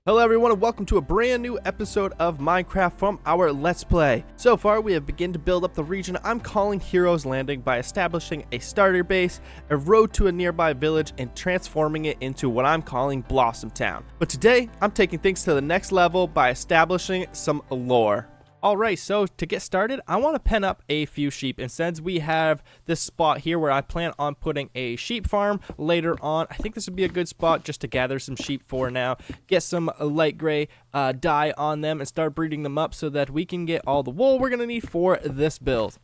Hello everyone and welcome to a brand new episode of Minecraft from our Let's Play. So far we have begun to build up the region I'm calling Heroes Landing by establishing a starter base, a road to a nearby village, and transforming it into what I'm calling Blossom Town. But today I'm taking things to the next level by establishing some lore. Alright, so to get started, I want to pen up a few sheep, and since we have this spot here where I plan on putting a sheep farm later on, I think this would be a good spot just to gather some sheep for now, get some light gray dye on them, and start breeding them up so that we can get all the wool we're going to need for this build.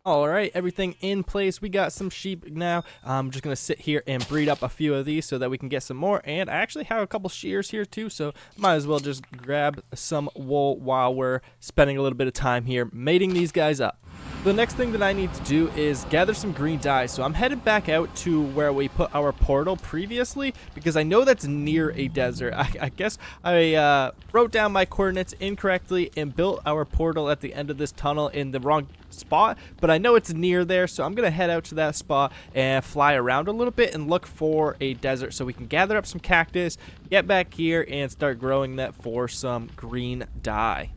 Alright, everything in place. We got some sheep now. I'm just going to sit here and breed up a few of these so that we can get some more. And I actually have a couple shears here too, so might as well just grab some wool while we're spending a little bit of time here mating these guys up. The next thing that I need to do is gather some green dye. So I'm headed back out to where we put our portal previously because I know that's near a desert. I guess I wrote down my coordinates incorrectly and built our portal at the end of this tunnel in the wrong spot, but I know it's near there, so I'm gonna head out to that spot and fly around a little bit and look for a desert so we can gather up some cactus, get back here, and start growing that for some green dye.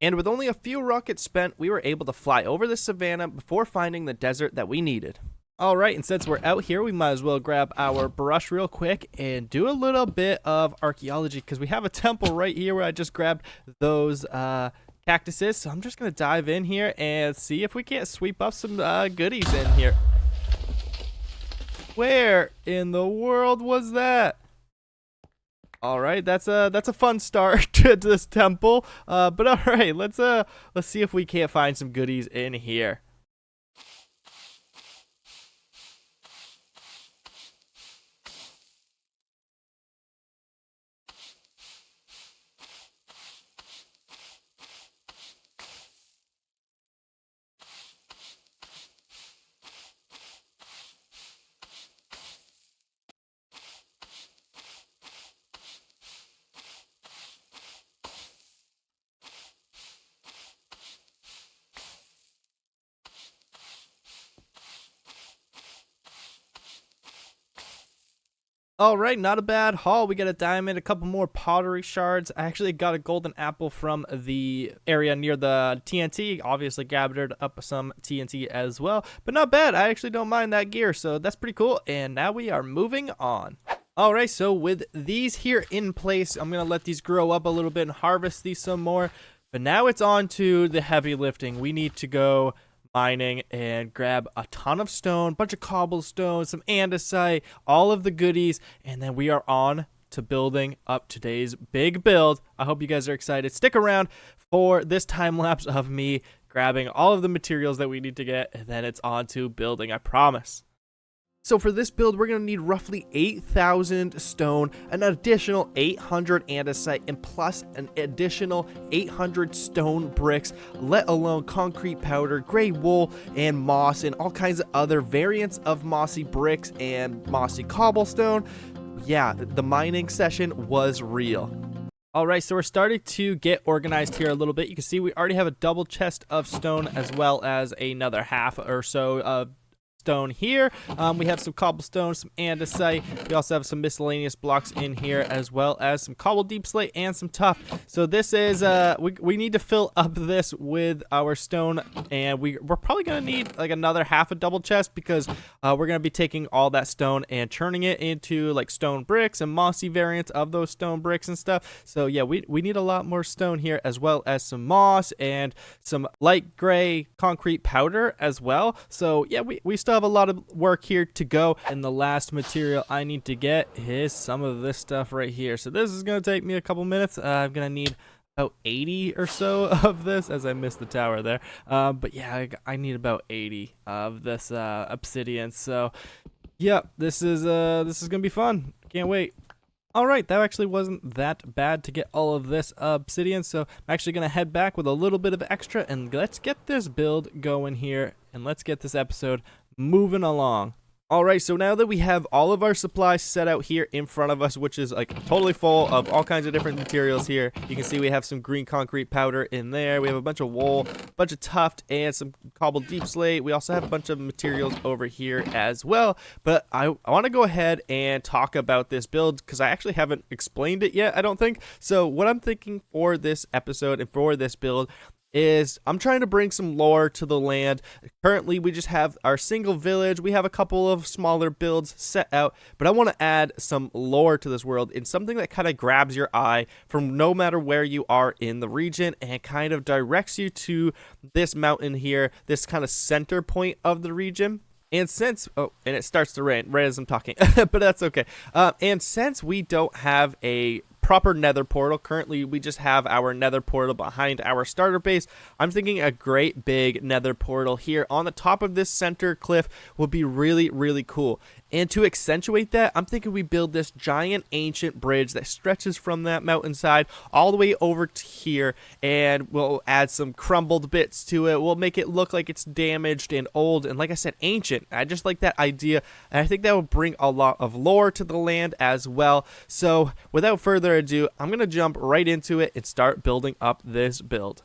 And with only a few rockets spent, we were able to fly over the savannah before finding the desert that we needed. Alright, and since we're out here, we might as well grab our brush real quick and do a little bit of archaeology because we have a temple right here where I just grabbed those cactuses. So I'm just going to dive in here and see if we can't sweep up some goodies in here. Where in the world was that? All right, that's a fun start to this temple. But all right, let's see if we can't find some goodies in here. Alright, not a bad haul. We got a diamond, a couple more pottery shards. I actually got a golden apple from the area near the TNT. Obviously gathered up some TNT as well. But not bad. I actually don't mind that gear, so that's pretty cool. And now we are moving on. Alright, so with these here in place, I'm going to let these grow up a little bit and harvest these some more. But now it's on to the heavy lifting. We need to go mining and grab a ton of stone, bunch of cobblestone, some andesite, all of the goodies, and then we are on to building up today's big build. I hope you guys are excited. Stick around for this time lapse of me grabbing all of the materials that we need to get, and then it's on to building, I promise. So for this build, we're going to need roughly 8,000 stone, an additional 800 andesite, and plus an additional 800 stone bricks, let alone concrete powder, gray wool, and moss, and all kinds of other variants of mossy bricks and mossy cobblestone. Yeah, the mining session was real. Alright, so we're starting to get organized here a little bit. You can see we already have a double chest of stone as well as another half or so of stone here. We have some cobblestone, some andesite. We also have some miscellaneous blocks in here as well as some cobble deep slate and some tuff. So this is we need to fill up this with our stone, and we're probably gonna need like another half a double chest because we're gonna be taking all that stone and turning it into like stone bricks and mossy variants of those stone bricks and stuff. So yeah, we need a lot more stone here as well as some moss and some light gray concrete powder as well. So yeah, we still have a lot of work here to go, and the last material I need to get is some of this stuff right here. So this is going to take me a couple minutes. I'm going to need about 80 or so of this, as I missed the tower there. But yeah, I need about 80 of this obsidian. So yeah, this is going to be fun. Can't wait. Alright, that actually wasn't that bad to get all of this obsidian, so I'm actually going to head back with a little bit of extra, and let's get this build going here, and let's get this episode moving along. All right, so now that we have all of our supplies set out here in front of us, which is like totally full of all kinds of different materials here, you can see we have some green concrete powder in there. We have a bunch of wool, a bunch of tuft, and some cobbled deep slate. We also have a bunch of materials over here as well. But I want to go ahead and talk about this build because I actually haven't explained it yet, I don't think. So what I'm thinking for this episode and for this build is I'm trying to bring some lore to the land. Currently, we just have our single village. We have a couple of smaller builds set out, but I want to add some lore to this world in something that kind of grabs your eye from no matter where you are in the region and kind of directs you to this mountain here, this kind of center point of the region. And since, oh, and it starts to rain right as I'm talking, but that's okay. And since we don't have a proper nether portal, currently we just have our nether portal behind our starter base, I'm thinking a great big nether portal here on the top of this center cliff would be really, really cool. And to accentuate that, I'm thinking we build this giant ancient bridge that stretches from that mountainside all the way over to here, and we'll add some crumbled bits to it. We'll make it look like it's damaged and old, and like I said, ancient. I just like that idea, and I think that will bring a lot of lore to the land as well. So without further ado, I'm going to jump right into it and start building up this build.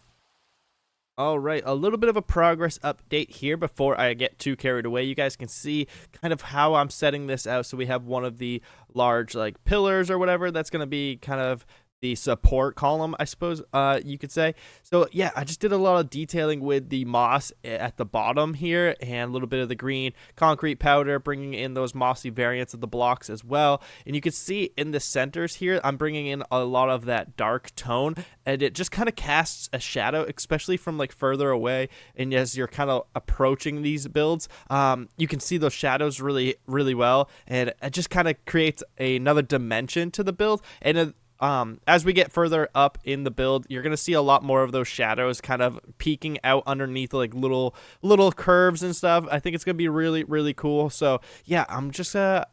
All right, a little bit of a progress update here before I get too carried away. You guys can see kind of how I'm setting this out. So we have one of the large like pillars or whatever that's going to be kind of the support column, I suppose you could say. So yeah, I just did a lot of detailing with the moss at the bottom here and a little bit of the green concrete powder, bringing in those mossy variants of the blocks as well. And you can see in the centers here, I'm bringing in a lot of that dark tone, and it just kind of casts a shadow, especially from like further away. And as you're kind of approaching these builds, you can see those shadows really, really well. And it just kind of creates another dimension to the build. And as we get further up in the build, you're gonna see a lot more of those shadows kind of peeking out underneath like little curves and stuff. I think it's gonna be really, really cool. So yeah, I'm just gonna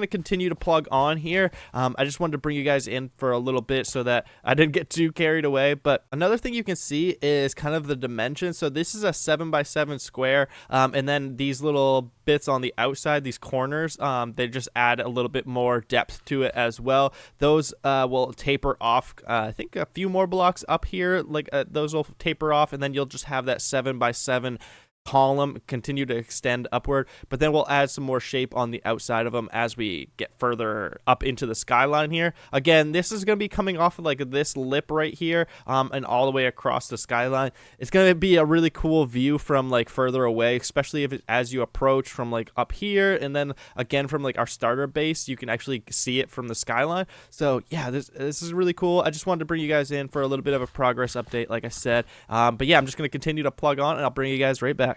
continue to plug on here. I just wanted to bring you guys in for a little bit so that I didn't get too carried away. But another thing you can see is kind of the dimension. So this is a 7x7 square, and then these little bits on the outside, these corners, they just add a little bit more depth to it as well. Those will taper off, I think a few more blocks up here, like those will taper off, and then you'll just have that 7x7 column continue to extend upward. But then we'll add some more shape on the outside of them as we get further up into the skyline here. Again, this is going to be coming off of like this lip right here, and all the way across the skyline. It's going to be a really cool view from like further away, especially if as you approach from like up here, and then again from like our starter base, you can actually see it from the skyline. So yeah, this is really cool. I just wanted to bring you guys in for a little bit of a progress update, like I said. But yeah, I'm just going to continue to plug on, and I'll bring you guys right back.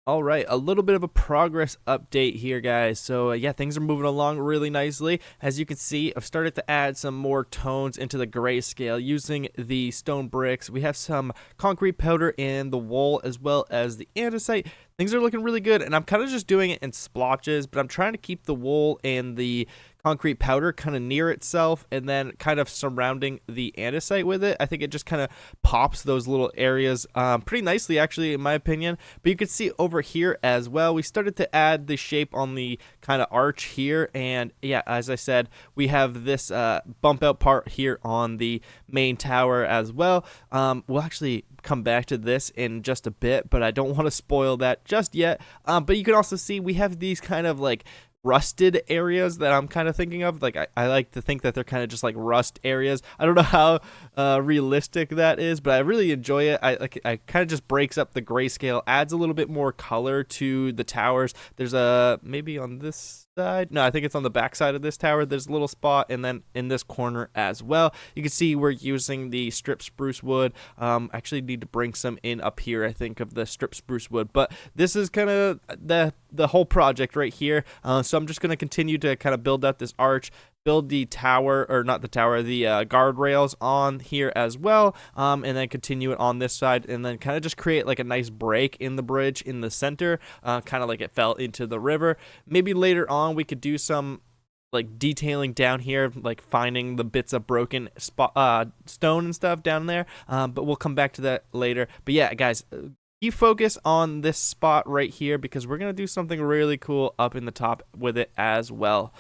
All right, a little bit of a progress update here, guys. So yeah, things are moving along really nicely. As you can see, I've started to add some more tones into the grayscale using the stone bricks. We have some concrete powder in the wool as well as the andesite. Things are looking really good, and I'm kind of just doing it in splotches, but I'm trying to keep the wool and the concrete powder kind of near itself and then kind of surrounding the andesite with it. I think it just kind of pops those little areas pretty nicely, actually, in my opinion. But you can see over here as well, we started to add the shape on the kind of arch here. And yeah, as I said, we have this bump out part here on the main tower as well. We'll actually come back to this in just a bit, but I don't want to spoil that just yet. But you can also see we have these kind of like rusted areas that I'm kind of thinking of. Like I like to think that they're kind of just like rust areas. I don't know how realistic that is, but I really enjoy it. I kind of just breaks up the grayscale, adds a little bit more color to the towers. There's a maybe on this side. No, I think it's on the back side of this tower. There's a little spot, and then in this corner as well. You can see we're using the strip spruce wood. Actually need to bring some in up here, I think, of the strip spruce wood. But this is kind of the whole project right here. So I'm just going to continue to kind of build out this arch, build the tower, or not the tower, the guardrails on here as well, and then continue it on this side, and then kind of just create like a nice break in the bridge in the center, kind of like it fell into the river. Maybe later on we could do some like detailing down here, like finding the bits of broken stone and stuff down there, but we'll come back to that later. But yeah, guys, You focus on this spot right here because we're going to do something really cool up in the top with it as well.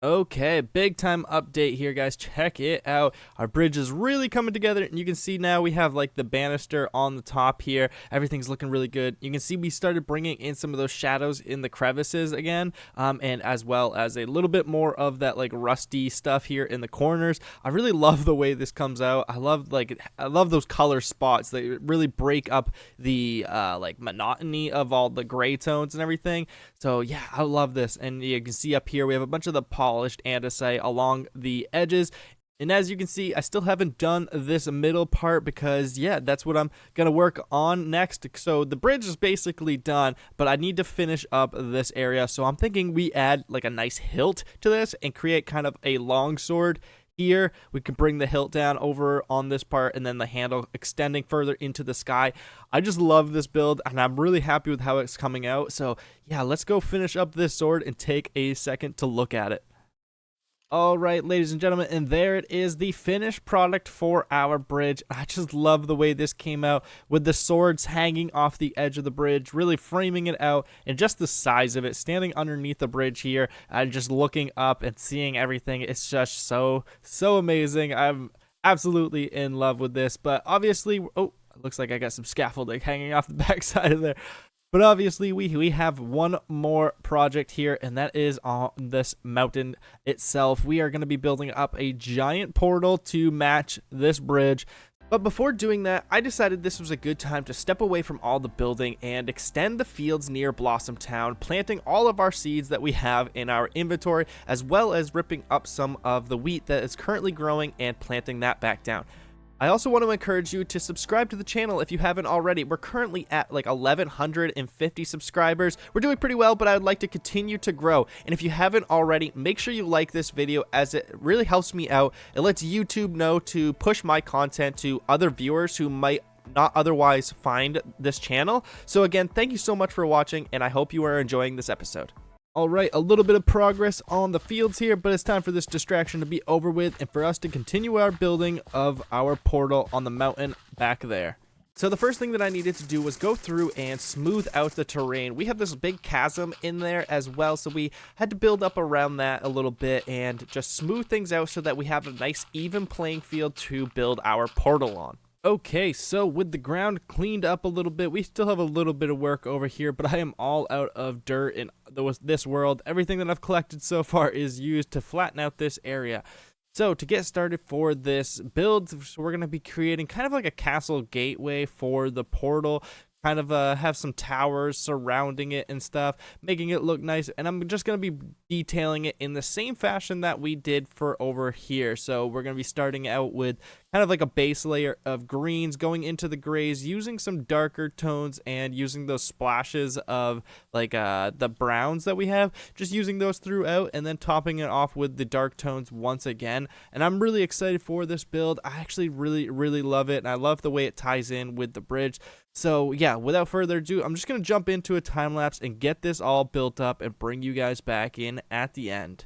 Okay, big time update here, guys. Check it out. Our bridge is really coming together, and you can see now we have like the banister on the top here. Everything's looking really good. You can see we started bringing in some of those shadows in the crevices again, and as well as a little bit more of that like rusty stuff here in the corners. I really love the way this comes out. I love those color spots. They really break up the like monotony of all the gray tones and everything. So yeah, I love this. And you can see up here we have a bunch of the polished andesite along the edges. And as you can see, I still haven't done this middle part because, yeah, that's what I'm going to work on next. So the bridge is basically done, but I need to finish up this area. So I'm thinking we add like a nice hilt to this and create kind of a long sword. Here, we can bring the hilt down over on this part and then the handle extending further into the sky. I just love this build and I'm really happy with how it's coming out. So yeah, let's go finish up this sword and take a second to look at it. All right, ladies and gentlemen, and there it is, the finished product for our bridge. I just love the way this came out with the swords hanging off the edge of the bridge, really framing it out, and just the size of it, standing underneath the bridge here, and just looking up and seeing everything. It's just so amazing. I'm absolutely in love with this, but obviously, oh, it looks like I got some scaffolding hanging off the backside of there. But obviously, we have one more project here, and that is on this mountain itself. We are going to be building up a giant portal to match this bridge. But before doing that, I decided this was a good time to step away from all the building and extend the fields near Blossom Town, planting all of our seeds that we have in our inventory, as well as ripping up some of the wheat that is currently growing and planting that back down. I also want to encourage you to subscribe to the channel if you haven't already. We're currently at like 1,150 subscribers. We're doing pretty well, but I would like to continue to grow. And if you haven't already, make sure you like this video as it really helps me out. It lets YouTube know to push my content to other viewers who might not otherwise find this channel. So again, thank you so much for watching, and I hope you are enjoying this episode. All right, a little bit of progress on the fields here, but it's time for this distraction to be over with and for us to continue our building of our portal on the mountain back there. So the first thing that I needed to do was go through and smooth out the terrain. We have this big chasm in there as well, so we had to build up around that a little bit and just smooth things out so that we have a nice even playing field to build our portal on. Okay, so with the ground cleaned up a little bit, we still have a little bit of work over here, but I am all out of dirt in this world. Everything that I've collected so far is used to flatten out this area. So to get started for this build, we're going to be creating kind of like a castle gateway for the portal. Kind of have some towers surrounding it and stuff, making it look nice. And I'm just going to be detailing it in the same fashion that we did for over here. So we're going to be starting out with kind of like a base layer of greens, going into the grays, using some darker tones and using those splashes of like the browns that we have, just using those throughout and then topping it off with the dark tones once again. And I'm really excited for this build. I actually really love it, and I love the way it ties in with the bridge. So yeah, without further ado, I'm just going to jump into a time lapse and get this all built up and bring you guys back in at the end.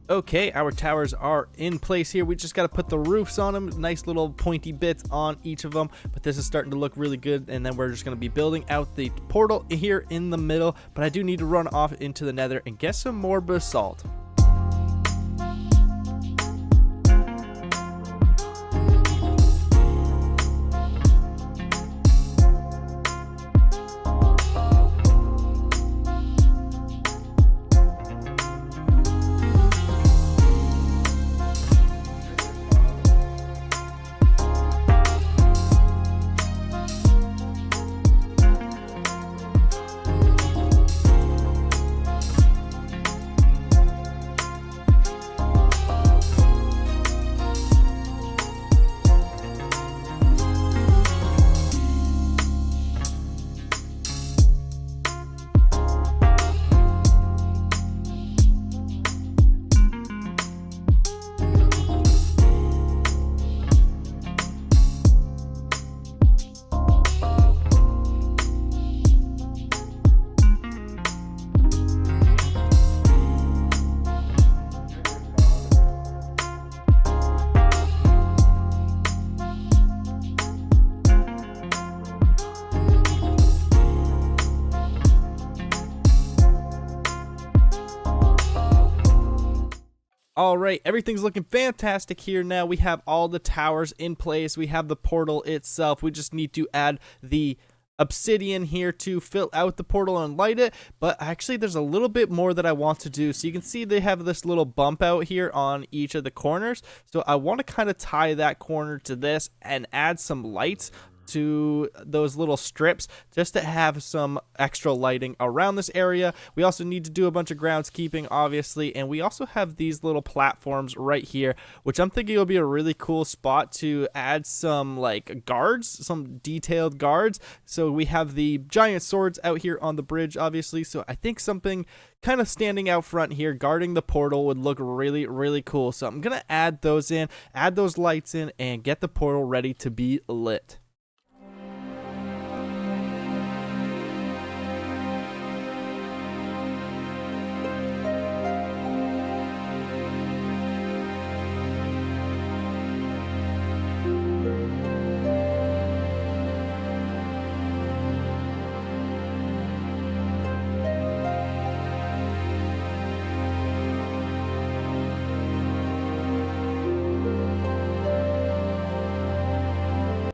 Okay, our towers are in place here. We just got to put the roofs on them, nice little pointy bits on each of them, but this is starting to look really good. And then we're just going to be building out the portal here in the middle, but I do need to run off into the nether and get some more basalt. All right, everything's looking fantastic here now. We have all the towers in place. We have the portal itself. We just need to add the obsidian here to fill out the portal and light it. But actually, there's a little bit more that I want to do. So you can see they have this little bump out here on each of the corners. So I want to kind of tie that corner to this and add some lights to those little strips just to have some extra lighting around this area. We also need to do a bunch of groundskeeping, obviously, and we also have these little platforms right here, which I'm thinking will be a really cool spot to add some like guards, some detailed guards. So we have the giant swords out here on the bridge, obviously, so I think something kind of standing out front here guarding the portal would look really, really cool. So I'm gonna add those in, add those lights in, and get the portal ready to be lit.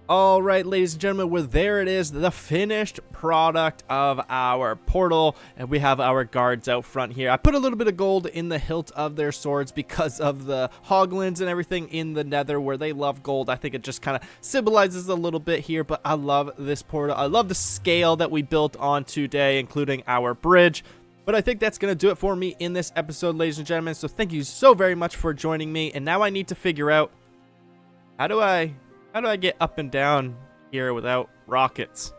All right, ladies and gentlemen, well, there it is, the finished product of our portal, and we have our guards out front here. I put a little bit of gold in the hilt of their swords because of the hoglins and everything in the nether where they love gold. I think it just kind of symbolizes a little bit here, but I love this portal. I love the scale that we built on today, including our bridge. But I think that's going to do it for me in this episode, ladies and gentlemen, so thank you so very much for joining me, and now I need to figure out how do I get up and down here without rockets?